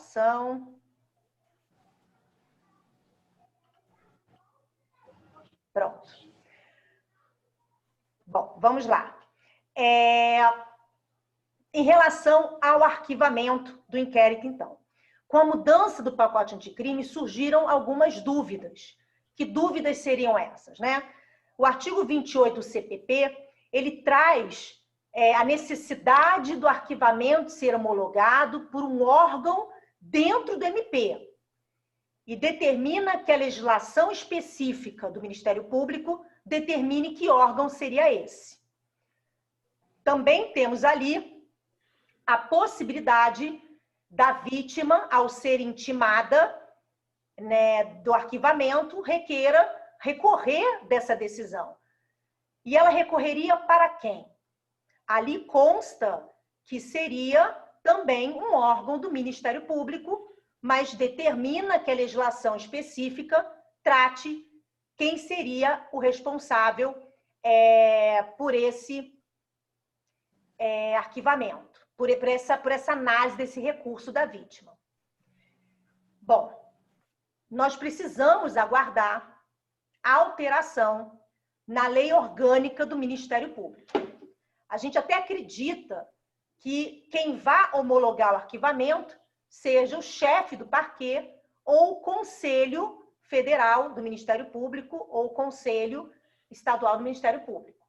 gravação. Pronto. Bom, vamos lá. Em relação ao arquivamento do inquérito, então. Com a mudança do pacote anticrime, surgiram algumas dúvidas. Que dúvidas seriam essas, né? O artigo 28 do CPP, ele traz a necessidade do arquivamento ser homologado por um órgão dentro do MP e determina que a legislação específica do Ministério Público determine que órgão seria esse. Também temos ali a possibilidade da vítima, ao ser intimada, né, do arquivamento, recorrer dessa decisão. E ela recorreria para quem? Ali consta que seria também um órgão do Ministério Público, mas determina que a legislação específica trate quem seria o responsável por esse arquivamento, por essa análise desse recurso da vítima. Bom, nós precisamos aguardar a alteração na lei orgânica do Ministério Público. A gente até acredita que quem vá homologar o arquivamento seja o chefe do parquê ou o Conselho Federal do Ministério Público ou o Conselho Estadual do Ministério Público.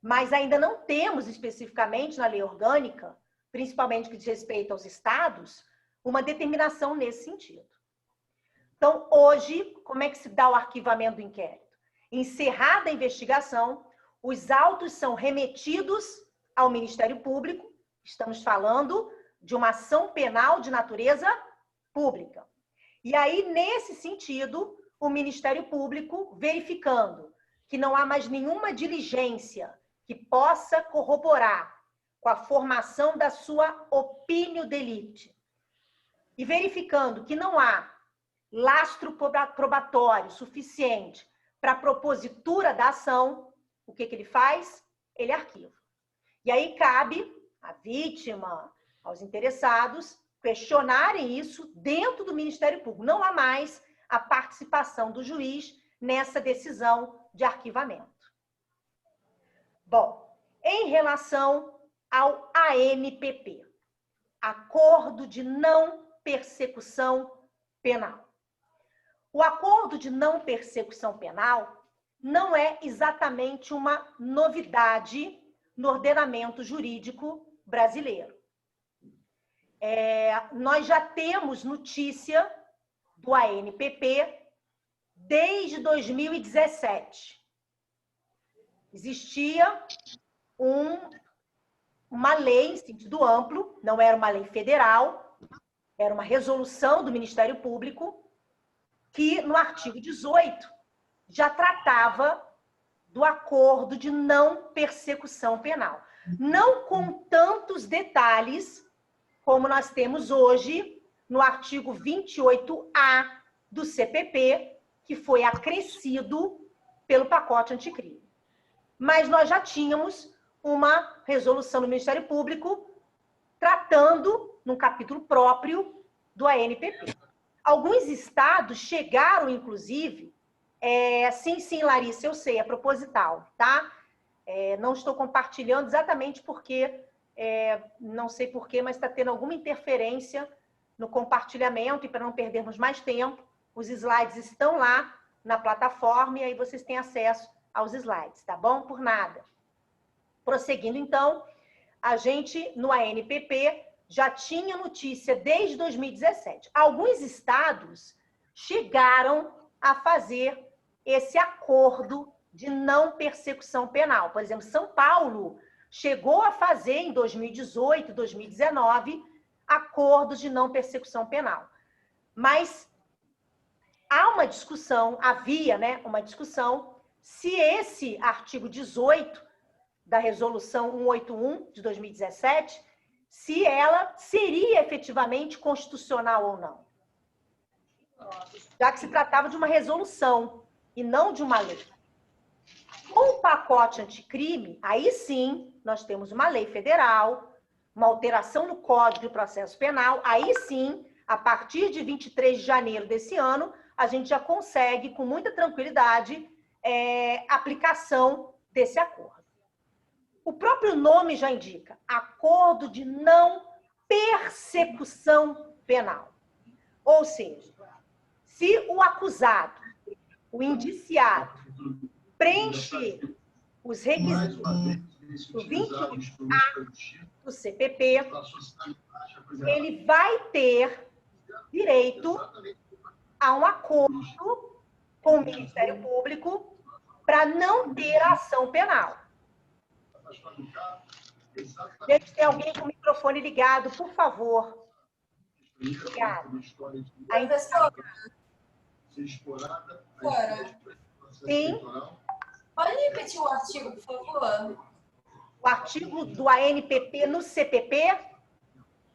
Mas ainda não temos especificamente na lei orgânica, principalmente que diz respeito aos estados, uma determinação nesse sentido. Então, hoje, como é que se dá o arquivamento do inquérito? Encerrada a investigação, os autos são remetidos ao Ministério Público, estamos falando de uma ação penal de natureza pública. E aí, nesse sentido, o Ministério Público, verificando que não há mais nenhuma diligência que possa corroborar com a formação da sua opinio delicti, e verificando que não há lastro probatório suficiente para a propositura da ação, o que ele faz? Ele arquiva. E aí cabe à vítima, aos interessados, questionarem isso dentro do Ministério Público. Não há mais a participação do juiz nessa decisão de arquivamento. Bom, em relação ao ANPP, Acordo de Não Persecução Penal. O acordo de não persecução penal não é exatamente uma novidade no ordenamento jurídico brasileiro. Nós já temos notícia do ANPP desde 2017. Existia uma lei em sentido amplo, não era uma lei federal, era uma resolução do Ministério Público, que no artigo 18 já tratava do acordo de não persecução penal. Não com tantos detalhes como nós temos hoje no artigo 28A do CPP, que foi acrescido pelo pacote anticrime. Mas nós já tínhamos uma resolução do Ministério Público tratando, num capítulo próprio, do ANPP. Alguns estados chegaram, inclusive, sim, Larissa, eu sei, é proposital, tá? Não estou compartilhando exatamente porque, não sei porquê, mas está tendo alguma interferência no compartilhamento, e para não perdermos mais tempo, os slides estão lá na plataforma e aí vocês têm acesso aos slides, tá bom? Por nada. Prosseguindo, então, a gente, no ANPP, já tinha notícia desde 2017. Alguns estados chegaram a fazer esse acordo de não persecução penal. Por exemplo, São Paulo chegou a fazer, em 2018, 2019, acordos de não persecução penal. Mas há uma discussão, havia, né, uma discussão, se esse artigo 18 da Resolução 181 de 2017, se ela seria efetivamente constitucional ou não. Já que se tratava de uma resolução e não de uma lei. Com o pacote anticrime, aí sim, nós temos uma lei federal, uma alteração no Código de Processo Penal, aí sim, A partir de 23 de janeiro desse ano, a gente já consegue, com muita tranquilidade, aplicação desse acordo. O próprio nome já indica, acordo de não persecução penal. Ou seja, se o acusado, o indiciado, preencher os requisitos do 21A do CPP, ele vai ter direito a um acordo com o Ministério Público para não ter ação penal. Gente, tem alguém com o microfone ligado, por favor. Obrigada. Ainda está. Sim. Pode repetir o artigo, por favor? O artigo do ANPP no CPP?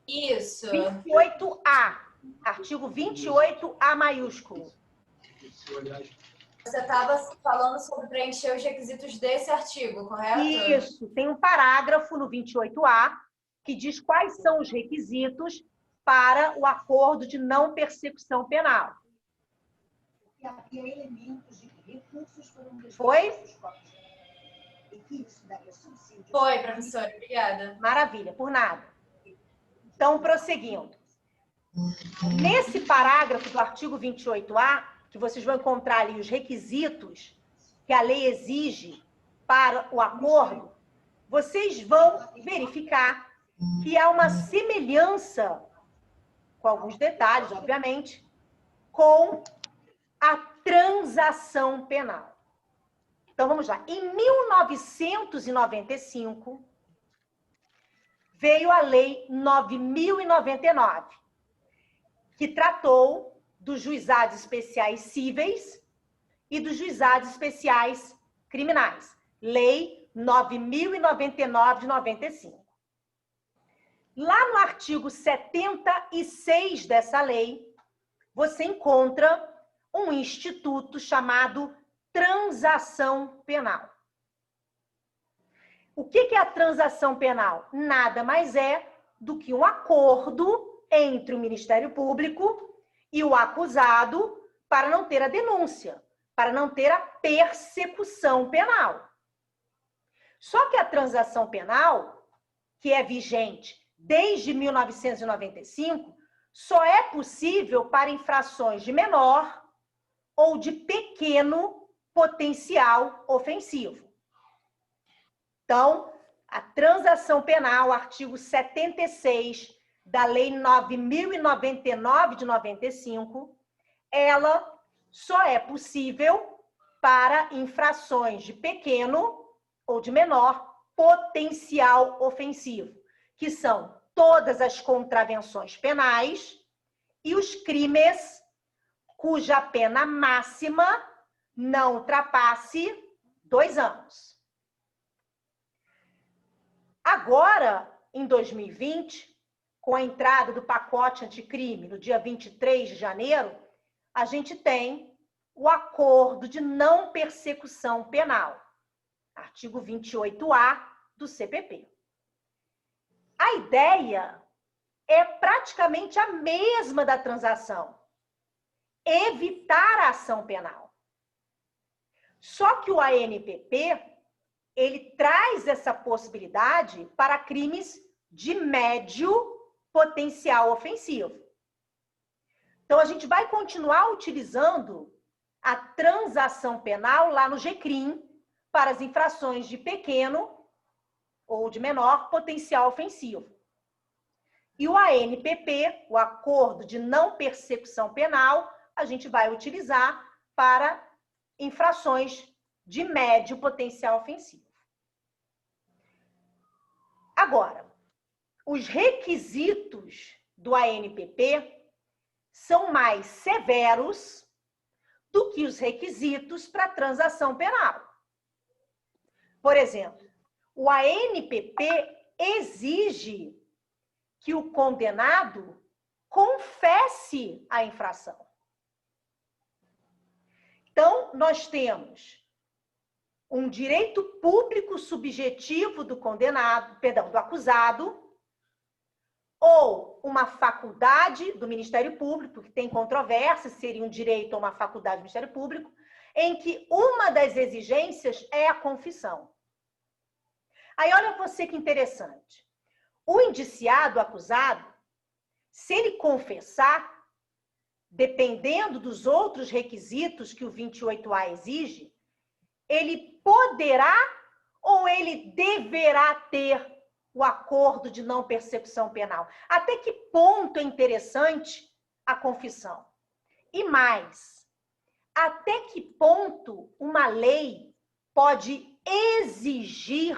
Isso. 28A. Artigo 28A maiúsculo. Você estava falando sobre preencher os requisitos desse artigo, correto? Isso. Tem um parágrafo no 28A que diz quais são os requisitos para o acordo de não persecução penal. Foi? Foi, professora. Obrigada. Maravilha, por nada. Então, prosseguindo. Nesse parágrafo do artigo 28A, que vocês vão encontrar ali os requisitos que a lei exige para o acordo, vocês vão verificar que há uma semelhança, com alguns detalhes, obviamente, com a transação penal. Então, vamos lá. Em 1995, veio a Lei 9.099, que tratou dos juizados especiais cíveis e dos juizados especiais criminais. Lei 9.099 de 95. Lá no artigo 76 dessa lei, você encontra um instituto chamado transação penal. O que é a transação penal? Nada mais é do que um acordo entre o Ministério Público e o acusado para não ter a denúncia, para não ter a persecução penal. Só que a transação penal, que é vigente desde 1995, só é possível para infrações de menor ou de pequeno potencial ofensivo. Então, a transação penal, artigo 76 da Lei 9.099 de 95, ela só é possível para infrações de pequeno ou de menor potencial ofensivo, que são todas as contravenções penais e os crimes cuja pena máxima não ultrapasse 2 anos. Agora, em 2020, com a entrada do pacote anticrime no dia 23 de janeiro, a gente tem o acordo de não persecução penal, artigo 28A do CPP. A ideia é praticamente a mesma da transação, evitar a ação penal. Só que o ANPP, ele traz essa possibilidade para crimes de médio potencial ofensivo. Então, a gente vai continuar utilizando a transação penal lá no GCRIM para as infrações de pequeno ou de menor potencial ofensivo. E o ANPP, o Acordo de Não Persecução Penal, a gente vai utilizar para infrações de médio potencial ofensivo. Agora, os requisitos do ANPP são mais severos do que os requisitos para transação penal. Por exemplo, o ANPP exige que o condenado confesse a infração. Então, nós temos um direito público subjetivo do condenado, perdão, do acusado, ou uma faculdade do Ministério Público, que tem controvérsia, seria um direito ou uma faculdade do Ministério Público, em que uma das exigências é a confissão. Aí olha você que interessante. O indiciado, o acusado, se ele confessar, dependendo dos outros requisitos que o 28A exige, ele poderá ou ele deverá ter o acordo de não persecução penal. Até que ponto é interessante a confissão? E mais, até que ponto uma lei pode exigir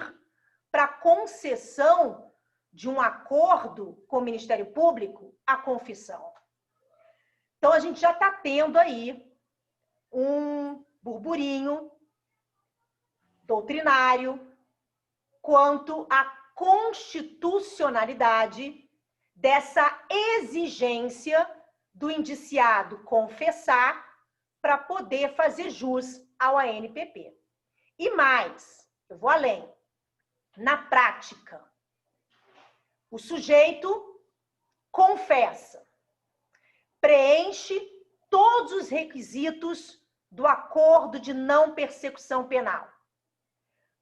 para concessão de um acordo com o Ministério Público a confissão? Então, a gente já está tendo aí um burburinho doutrinário quanto à constitucionalidade dessa exigência do indiciado confessar para poder fazer jus ao ANPP. E mais, eu vou além. Na prática, o sujeito confessa, preenche todos os requisitos do acordo de não persecução penal.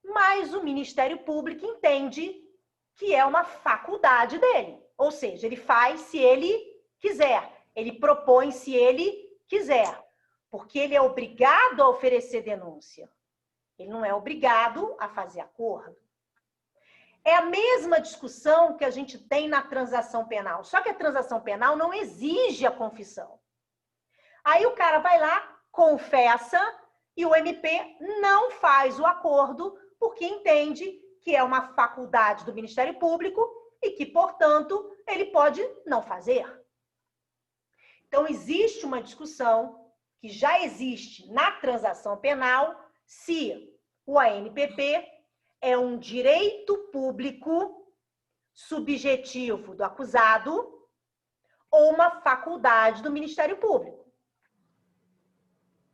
Mas o Ministério Público entende que é uma faculdade dele. Ou seja, ele faz se ele quiser, ele propõe se ele quiser, porque ele é obrigado a oferecer denúncia. Ele não é obrigado a fazer acordo. É a mesma discussão que a gente tem na transação penal, só que a transação penal não exige a confissão. Aí o cara vai lá, confessa, e o MP não faz o acordo porque entende que é uma faculdade do Ministério Público e que, portanto, ele pode não fazer. Então, existe uma discussão que já existe na transação penal se o ANPP é um direito público subjetivo do acusado ou uma faculdade do Ministério Público.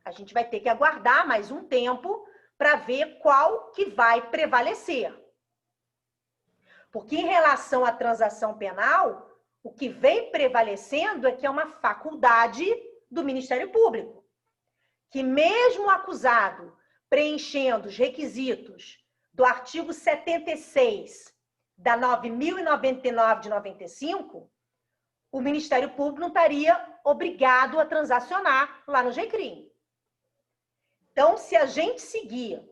A gente vai ter que aguardar mais um tempo para ver qual que vai prevalecer. Porque em relação à transação penal, o que vem prevalecendo é que é uma faculdade do Ministério Público, que mesmo o acusado preenchendo os requisitos do artigo 76 da 9.099 de 95, o Ministério Público não estaria obrigado a transacionar lá no GCRIM. Então, se a gente seguir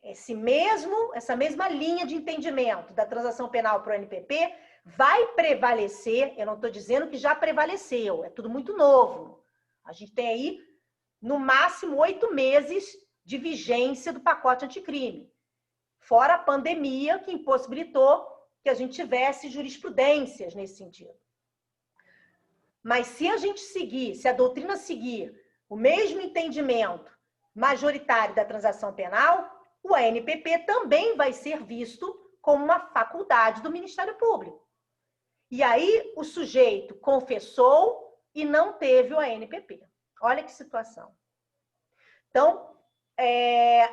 essa mesma linha de entendimento da transação penal para o ANPP, vai prevalecer, eu não estou dizendo que já prevaleceu, é tudo muito novo. A gente tem aí, no máximo, 8 meses de vigência do pacote anticrime, fora a pandemia que impossibilitou que a gente tivesse jurisprudências nesse sentido. Mas se a gente seguir, se a doutrina seguir o mesmo entendimento majoritário da transação penal, o ANPP também vai ser visto como uma faculdade do Ministério Público. E aí o sujeito confessou e não teve o ANPP. Olha que situação. Então,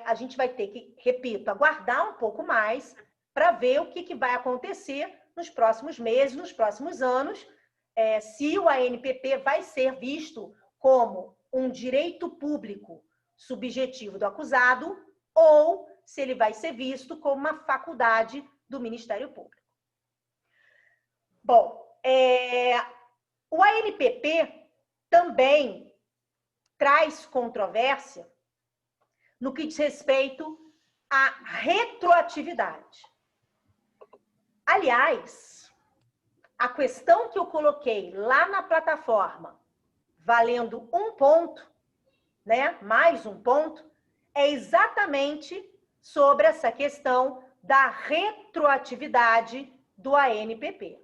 a gente vai ter que, repito, aguardar um pouco mais para ver o que vai acontecer nos próximos meses, nos próximos anos, se o ANPP vai ser visto como um direito público subjetivo do acusado ou se ele vai ser visto como uma faculdade do Ministério Público. Bom, o ANPP também traz controvérsia no que diz respeito à retroatividade. Aliás, a questão que eu coloquei lá na plataforma, valendo um ponto, né, mais um ponto, é exatamente sobre essa questão da retroatividade do ANPP.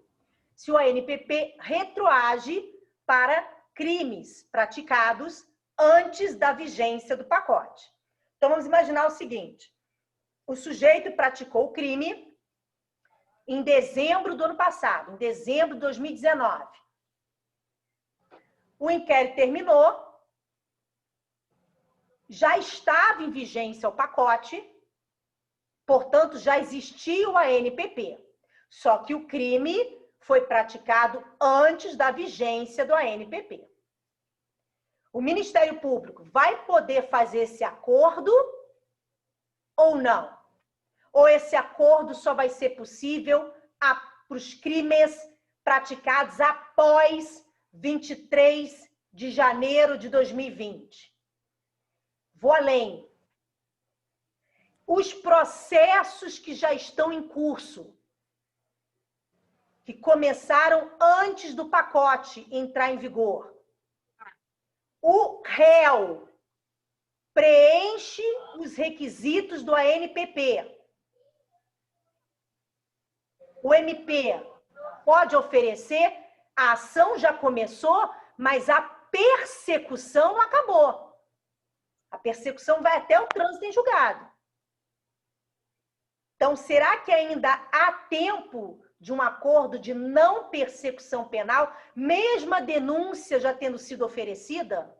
Se o ANPP retroage para crimes praticados antes da vigência do pacote. Então, vamos imaginar o seguinte: o sujeito praticou o crime em dezembro do ano passado, em dezembro de 2019. O inquérito terminou, já estava em vigência o pacote, portanto, já existia o ANPP. Só que o crime foi praticado antes da vigência do ANPP. O Ministério Público vai poder fazer esse acordo ou não? Ou esse acordo só vai ser possível para os crimes praticados após 23 de janeiro de 2020? Vou além. Os processos que já estão em curso, que começaram antes do pacote entrar em vigor, o réu preenche os requisitos do ANPP. O MP pode oferecer, a ação já começou, mas a persecução não acabou. A persecução vai até o trânsito em julgado. Então, será que ainda há tempo de um acordo de não persecução penal, mesmo a denúncia já tendo sido oferecida?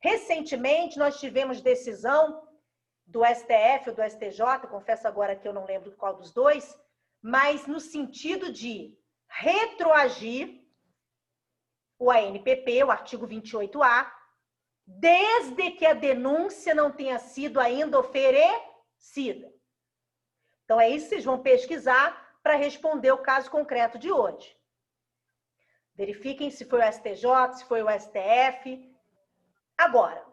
Recentemente, nós tivemos decisão do STF ou do STJ, confesso agora que eu não lembro qual dos dois, mas no sentido de retroagir o ANPP, o artigo 28A, desde que a denúncia não tenha sido ainda oferecida. Então, é isso que vocês vão pesquisar para responder o caso concreto de hoje. Verifiquem se foi o STJ, se foi o STF. Agora,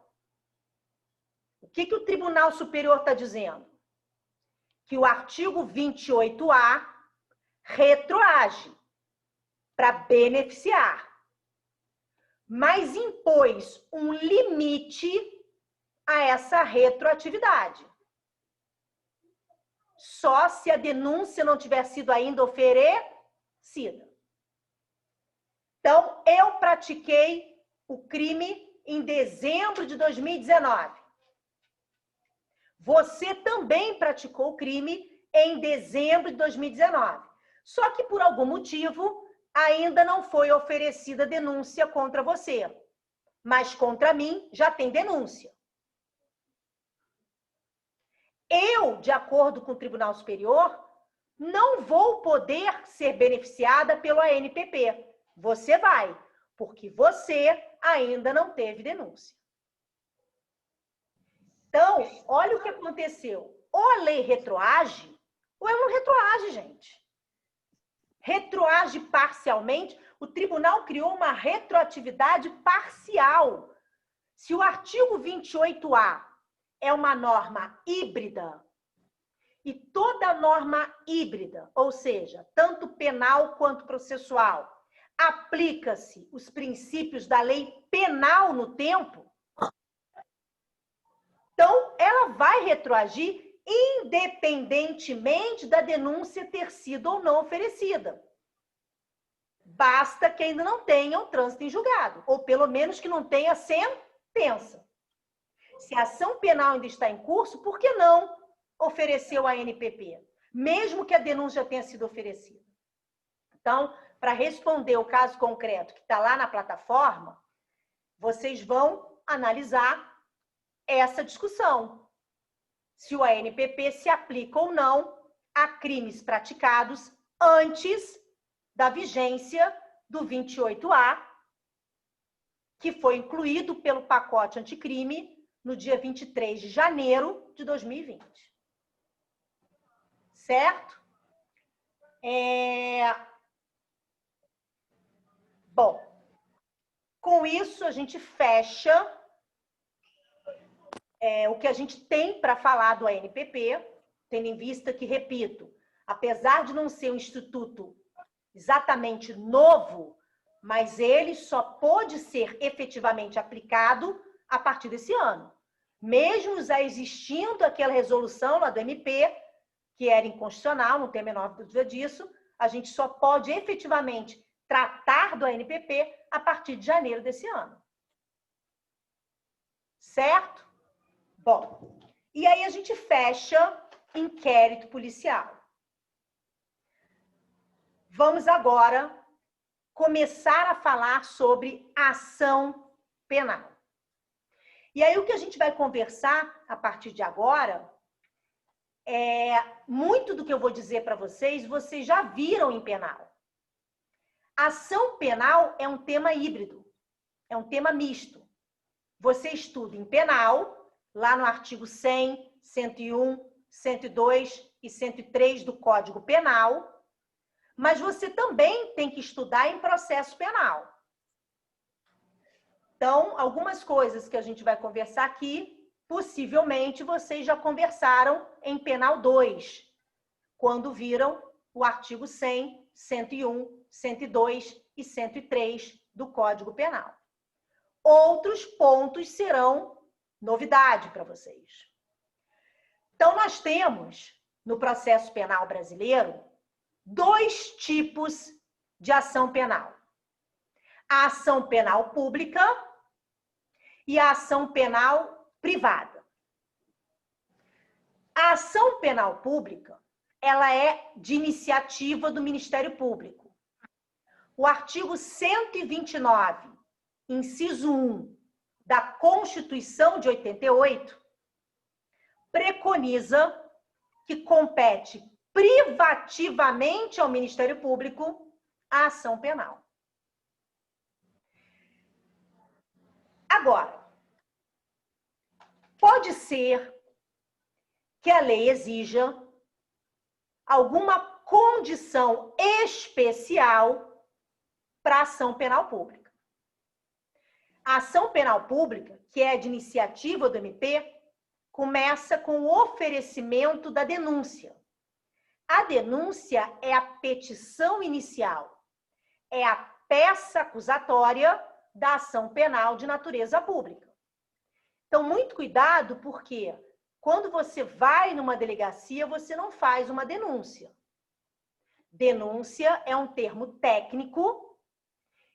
o que o Tribunal Superior está dizendo? Que o artigo 28A retroage para beneficiar, mas impôs um limite a essa retroatividade. Só se a denúncia não tiver sido ainda oferecida. Então, eu pratiquei o crime em dezembro de 2019. Você também praticou o crime em dezembro de 2019. Só que, por algum motivo, ainda não foi oferecida denúncia contra você. Mas contra mim já tem denúncia. Eu, de acordo com o Tribunal Superior, não vou poder ser beneficiada pelo ANPP. Você vai, porque você ainda não teve denúncia. Então, olha o que aconteceu. Ou a lei retroage, ou ela não retroage, gente. Retroage parcialmente, o tribunal criou uma retroatividade parcial. Se o artigo 28A é uma norma híbrida, e toda norma híbrida, ou seja, tanto penal quanto processual, aplica-se os princípios da lei penal no tempo, então ela vai retroagir independentemente da denúncia ter sido ou não oferecida. Basta que ainda não tenha o trânsito em julgado, ou pelo menos que não tenha sentença. Se a ação penal ainda está em curso, por que não oferecer o ANPP? Mesmo que a denúncia tenha sido oferecida. Então, para responder o caso concreto que está lá na plataforma, vocês vão analisar essa discussão. Se o ANPP se aplica ou não a crimes praticados antes da vigência do 28A, que foi incluído pelo pacote anticrime no dia 23 de janeiro de 2020. Certo? Bom, com isso a gente fecha o que a gente tem para falar do ANPP, tendo em vista que, repito, apesar de não ser um instituto exatamente novo, mas ele só pôde ser efetivamente aplicado a partir desse ano. Mesmo já existindo aquela resolução lá do MP, que era inconstitucional, não tem a menor dúvida disso, a gente só pode efetivamente tratar do ANPP a partir de janeiro desse ano. Certo? Bom, e aí a gente fecha inquérito policial. Vamos agora começar a falar sobre ação penal. E aí o que a gente vai conversar a partir de agora muito do que eu vou dizer para vocês já viram em penal. Ação penal é um tema híbrido, é um tema misto. Você estuda em penal, lá no artigo 100, 101, 102 e 103 do Código Penal, mas você também tem que estudar em processo penal. Então, algumas coisas que a gente vai conversar aqui, possivelmente vocês já conversaram em Penal 2, quando viram o artigo 100, 101, 102 e 103 do Código Penal. Outros pontos serão novidade para vocês. Então, nós temos, no processo penal brasileiro, 2 tipos de ação penal. A ação penal pública e a ação penal privada. A ação penal pública, ela é de iniciativa do Ministério Público. O artigo 129, inciso 1 da Constituição de 88, preconiza que compete privativamente ao Ministério Público a ação penal. Agora, pode ser que a lei exija alguma condição especial para a ação penal pública. A ação penal pública, que é de iniciativa do MP, começa com o oferecimento da denúncia. A denúncia é a petição inicial, é a peça acusatória da ação penal de natureza pública. Então, muito cuidado, porque quando você vai numa delegacia, você não faz uma denúncia. Denúncia é um termo técnico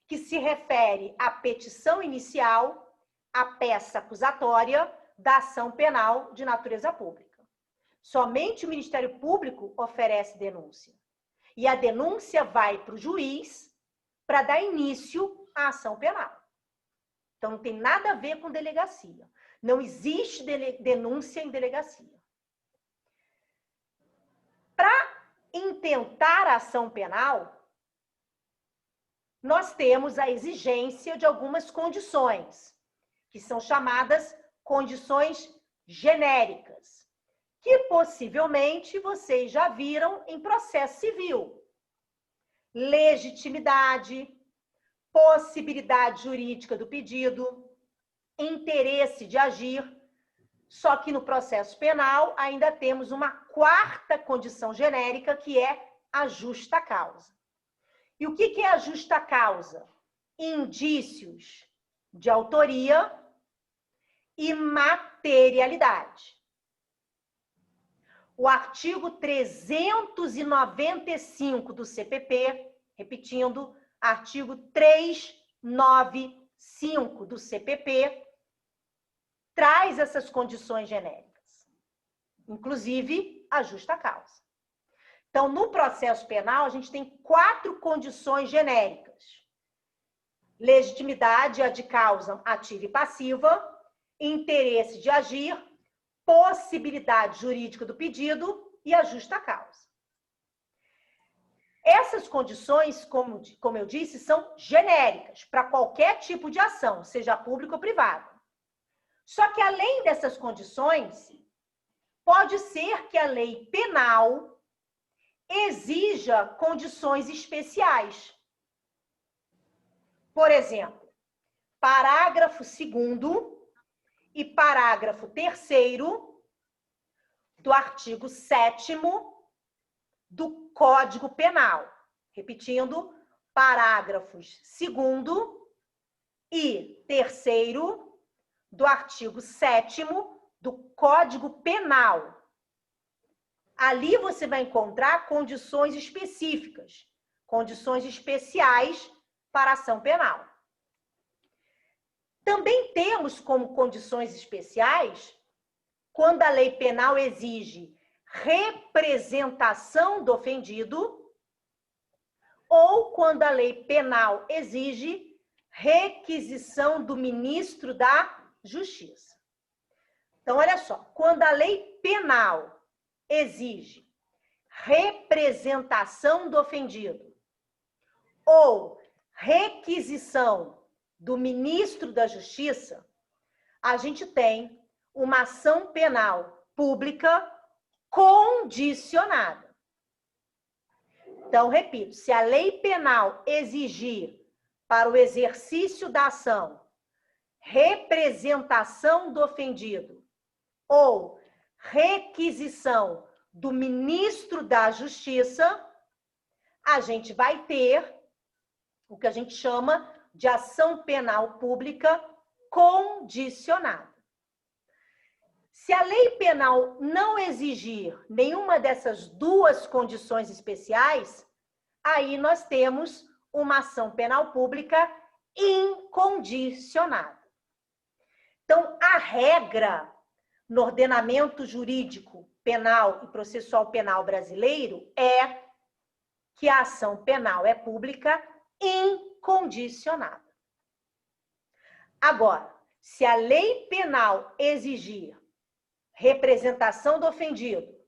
que se refere à petição inicial, à peça acusatória da ação penal de natureza pública. Somente o Ministério Público oferece denúncia. E a denúncia vai para o juiz para dar início à ação penal. Então, não tem nada a ver com delegacia. Não existe denúncia em delegacia. Para intentar a ação penal, nós temos a exigência de algumas condições, que são chamadas condições genéricas, que possivelmente vocês já viram em processo civil. Legitimidade, possibilidade jurídica do pedido, interesse de agir. Só que no processo penal ainda temos uma 4ª condição genérica, que é a justa causa. E o que é a justa causa? Indícios de autoria e materialidade. O artigo 395 do CPP, repetindo, artigo 395 do CPP, traz essas condições genéricas, inclusive a justa causa. Então, no processo penal, a gente tem 4 condições genéricas: legitimidade, a de causa ativa e passiva, interesse de agir, possibilidade jurídica do pedido e a justa causa. Essas condições, como eu disse, são genéricas para qualquer tipo de ação, seja pública ou privada. Só que, além dessas condições, pode ser que a lei penal exija condições especiais. Por exemplo, parágrafo 2º e parágrafo 3º do artigo 7º do Código Penal. Repetindo, parágrafos 2º e 3º do artigo 7º do Código Penal. Ali você vai encontrar condições específicas, condições especiais para a ação penal. Também temos como condições especiais quando a lei penal exige representação do ofendido ou quando a lei penal exige requisição do ministro da Justiça. Então, olha só, quando a lei penal exige representação do ofendido ou requisição do ministro da Justiça, a gente tem uma ação penal pública condicionada. Então, repito, se a lei penal exigir para o exercício da ação representação do ofendido ou requisição do ministro da Justiça, a gente vai ter o que a gente chama de ação penal pública condicionada. Se a lei penal não exigir nenhuma dessas duas condições especiais, aí nós temos uma ação penal pública incondicionada. Então, a regra no ordenamento jurídico penal e processual penal brasileiro é que a ação penal é pública incondicionada. Agora, se a lei penal exigir representação do ofendido,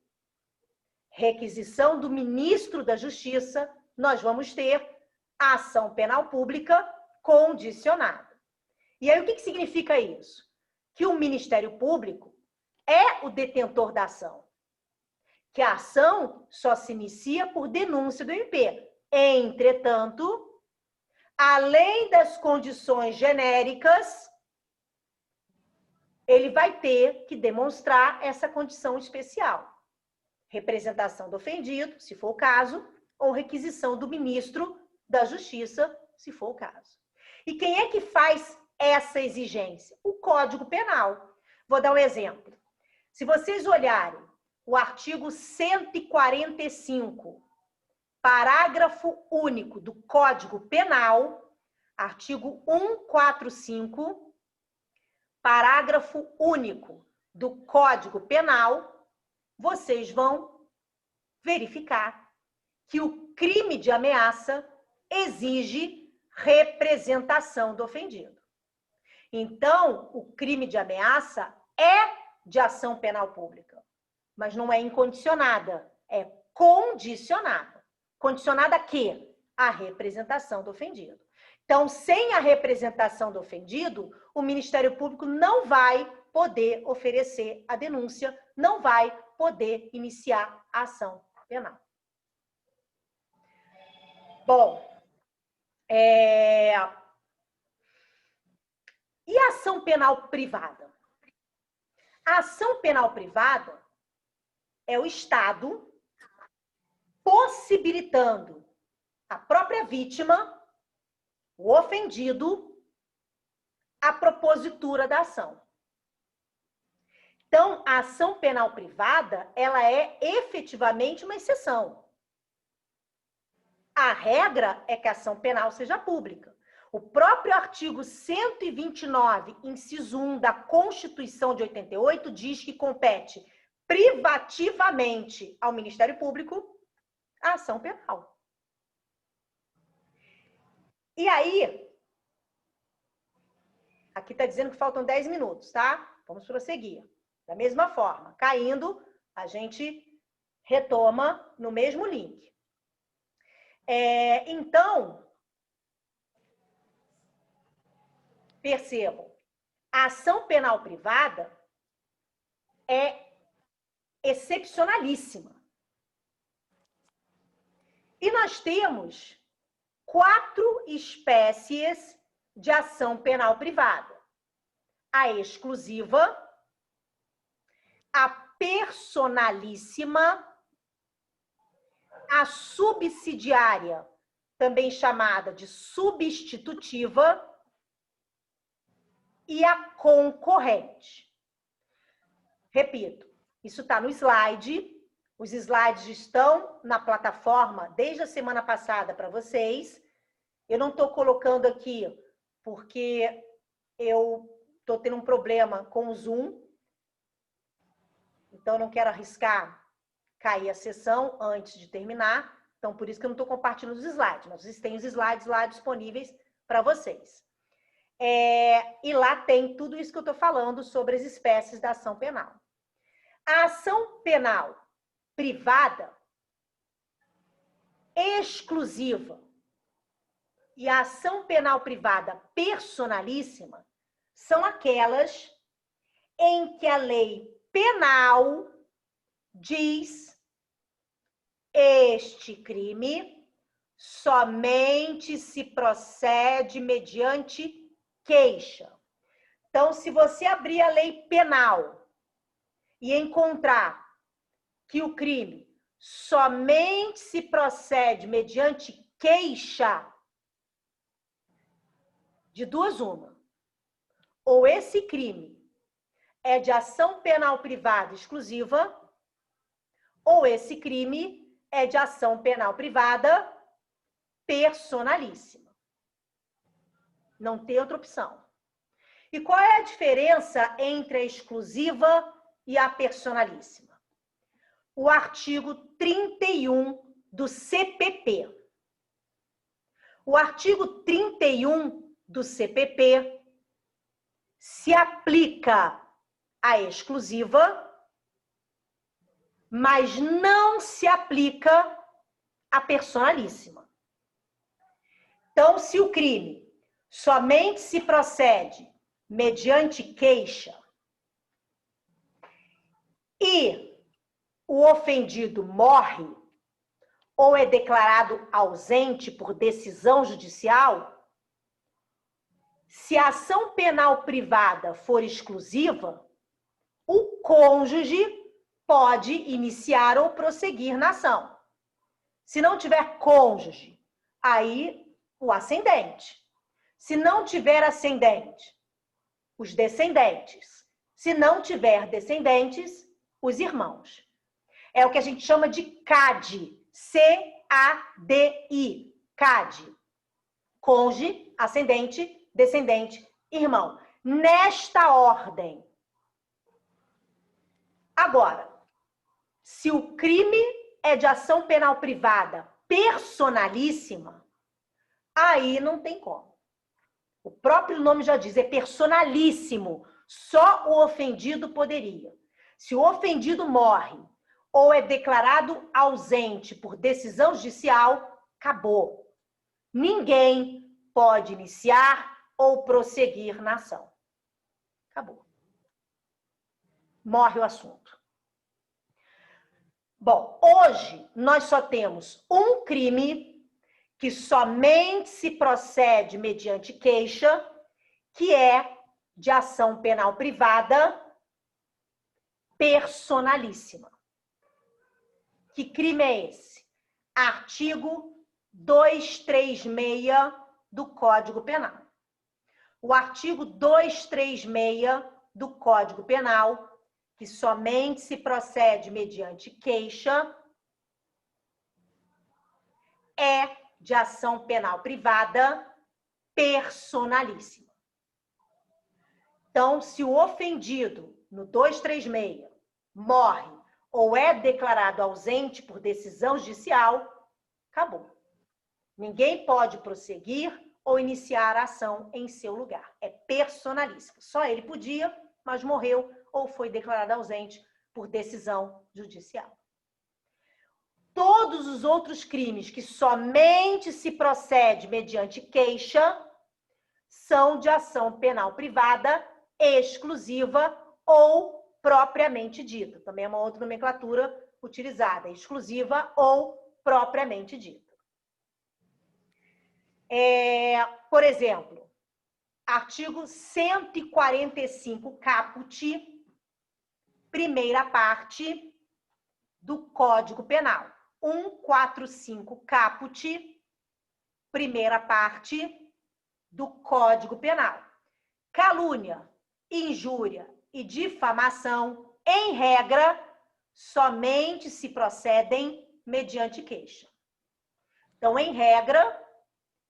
requisição do ministro da Justiça, nós vamos ter a ação penal pública condicionada. E aí, o que significa isso? Que o Ministério Público é o detentor da ação. Que a ação só se inicia por denúncia do MP. Entretanto, além das condições genéricas, ele vai ter que demonstrar essa condição especial. Representação do ofendido, se for o caso, ou requisição do ministro da Justiça, se for o caso. E quem é que faz essa exigência? O Código Penal. Vou dar um exemplo. Se vocês olharem o artigo 145, parágrafo único do Código Penal, artigo 145, parágrafo único do Código Penal, vocês vão verificar que o crime de ameaça exige representação do ofendido. Então, o crime de ameaça é de ação penal pública, mas não é incondicionada, é condicionada. Condicionada a quê? A representação do ofendido. Então, sem a representação do ofendido, o Ministério Público não vai poder oferecer a denúncia, não vai poder iniciar a ação penal. Bom, e a ação penal privada? A ação penal privada é o Estado possibilitando a própria vítima, o ofendido, a propositura da ação. Então, a ação penal privada, ela é efetivamente uma exceção. A regra é que a ação penal seja pública. O próprio artigo 129, inciso 1 da Constituição de 88, diz que compete privativamente ao Ministério Público a ação penal. E aí, aqui está dizendo que faltam 10 minutos, tá? Vamos prosseguir. Da mesma forma, caindo, a gente retoma no mesmo link. Então, percebam, a ação penal privada é excepcionalíssima. E nós temos 4 espécies de ação penal privada: a exclusiva, a personalíssima, a subsidiária, também chamada de substitutiva, e a concorrente. Repito, isso está no slide. Os slides estão na plataforma desde a semana passada para vocês. Eu não estou colocando aqui porque eu estou tendo um problema com o Zoom. Então, não quero arriscar cair a sessão antes de terminar. Então, por isso que eu não estou compartilhando os slides. Mas vocês têm os slides lá disponíveis para vocês. E lá tem tudo isso que eu estou falando sobre as espécies da ação penal. A ação penal privada exclusiva e a ação penal privada personalíssima são aquelas em que a lei penal diz: este crime somente se procede mediante queixa. Então, se você abrir a lei penal e encontrar que o crime somente se procede mediante queixa, de duas uma. Ou esse crime é de ação penal privada exclusiva, ou esse crime é de ação penal privada personalíssima. Não tem outra opção. E qual é a diferença entre a exclusiva e a personalíssima? O artigo 31 do CPP. O artigo 31 do CPP se aplica à exclusiva, mas não se aplica à personalíssima. Então, se o crime somente se procede mediante queixa e o ofendido morre ou é declarado ausente por decisão judicial, se a ação penal privada for exclusiva, o cônjuge pode iniciar ou prosseguir na ação. Se não tiver cônjuge, aí o ascendente. Se não tiver ascendente, os descendentes. Se não tiver descendentes, os irmãos. É o que a gente chama de CADI. C-A-D-I. CADI. Cônjuge, ascendente, descendente, irmão. Nesta ordem. Agora, se o crime é de ação penal privada personalíssima, aí não tem como. O próprio nome já diz, é personalíssimo. Só o ofendido poderia. Se o ofendido morre ou é declarado ausente por decisão judicial, acabou. Ninguém pode iniciar ou prosseguir na ação. Acabou. Morre o assunto. Bom, hoje nós só temos um crime que somente se procede mediante queixa, que é de ação penal privada personalíssima. Que crime é esse? Artigo 236 do Código Penal. O artigo 236 do Código Penal, que somente se procede mediante queixa, é de ação penal privada personalíssima. Então, se o ofendido, no 236, morre ou é declarado ausente por decisão judicial, acabou. Ninguém pode prosseguir ou iniciar a ação em seu lugar. É personalíssimo. Só ele podia, mas morreu ou foi declarado ausente por decisão judicial. Todos os outros crimes que somente se procede mediante queixa são de ação penal privada exclusiva ou propriamente dita. Também é uma outra nomenclatura utilizada, exclusiva ou propriamente dita. Por exemplo, artigo 145 caput, primeira parte do Código Penal. 145 caput, primeira parte do Código Penal. Calúnia, injúria e difamação, em regra, somente se procedem mediante queixa. Então, em regra,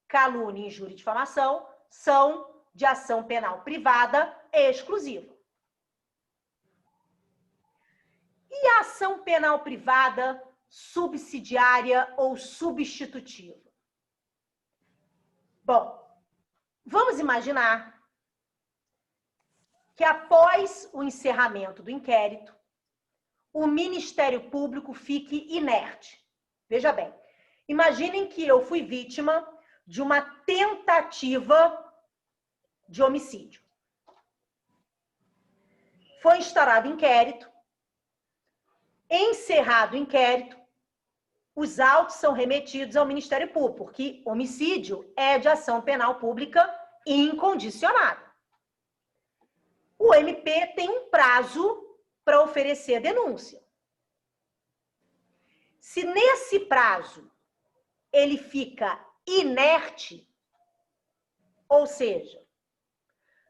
calúnia, injúria e difamação são de ação penal privada exclusiva. E a ação penal privada subsidiária ou substitutiva? Bom, vamos imaginar que após o encerramento do inquérito, o Ministério Público fique inerte. Veja bem, imaginem que eu fui vítima de uma tentativa de homicídio. Foi instaurado inquérito, encerrado o inquérito, os autos são remetidos ao Ministério Público, porque homicídio é de ação penal pública incondicionada. O MP tem um prazo para oferecer a denúncia. Se nesse prazo ele fica inerte, ou seja,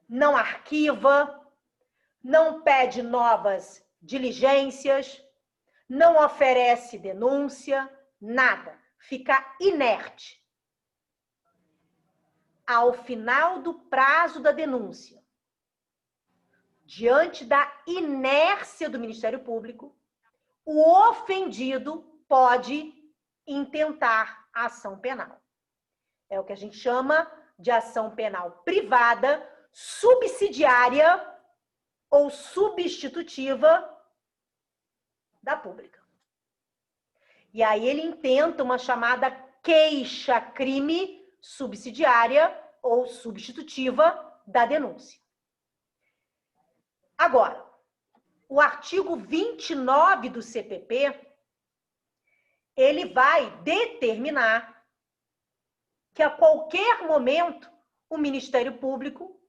não arquiva, não pede novas diligências, não oferece denúncia, nada, fica inerte. Ao final do prazo da denúncia, diante da inércia do Ministério Público, o ofendido pode intentar a ação penal. É o que a gente chama de ação penal privada, subsidiária ou substitutiva da pública. E aí ele intenta uma chamada queixa-crime subsidiária ou substitutiva da denúncia. Agora, o artigo 29 do CPP, ele vai determinar que a qualquer momento o Ministério Público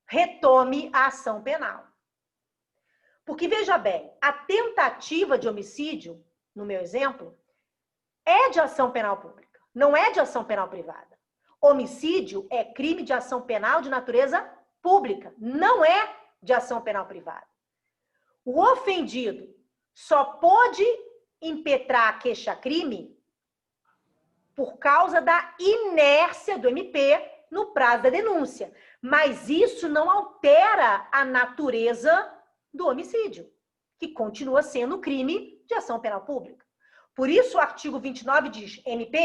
retome a ação penal. Porque, veja bem, a tentativa de homicídio, no meu exemplo, é de ação penal pública, não é de ação penal privada. Homicídio é crime de ação penal de natureza pública, não é de ação penal privada. O ofendido só pode impetrar a queixa-crime por causa da inércia do MP no prazo da denúncia. Mas isso não altera a natureza do homicídio, que continua sendo crime de ação penal pública. Por isso, o artigo 29 diz, MP,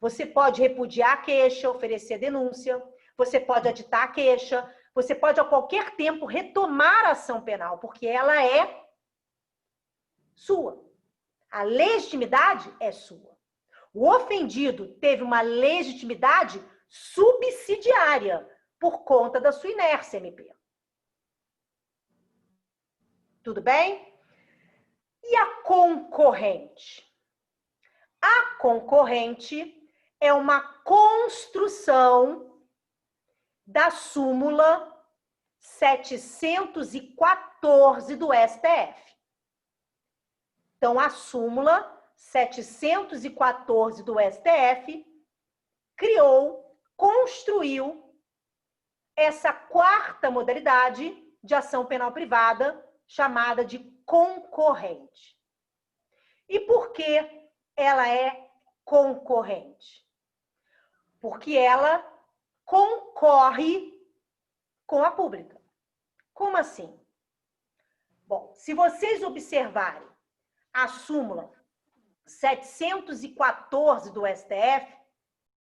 você pode repudiar a queixa, oferecer denúncia, você pode aditar a queixa, você pode a qualquer tempo retomar a ação penal, porque ela é sua. A legitimidade é sua. O ofendido teve uma legitimidade subsidiária por conta da sua inércia, MP. Tudo bem? E a concorrente? A concorrente é uma construção da súmula 714 do STF. Então, a súmula 714 do STF construiu essa quarta modalidade de ação penal privada, chamada de concorrente. E por que ela é concorrente? Porque ela concorre com a pública. Como assim? Bom, se vocês observarem a súmula 714 do STF,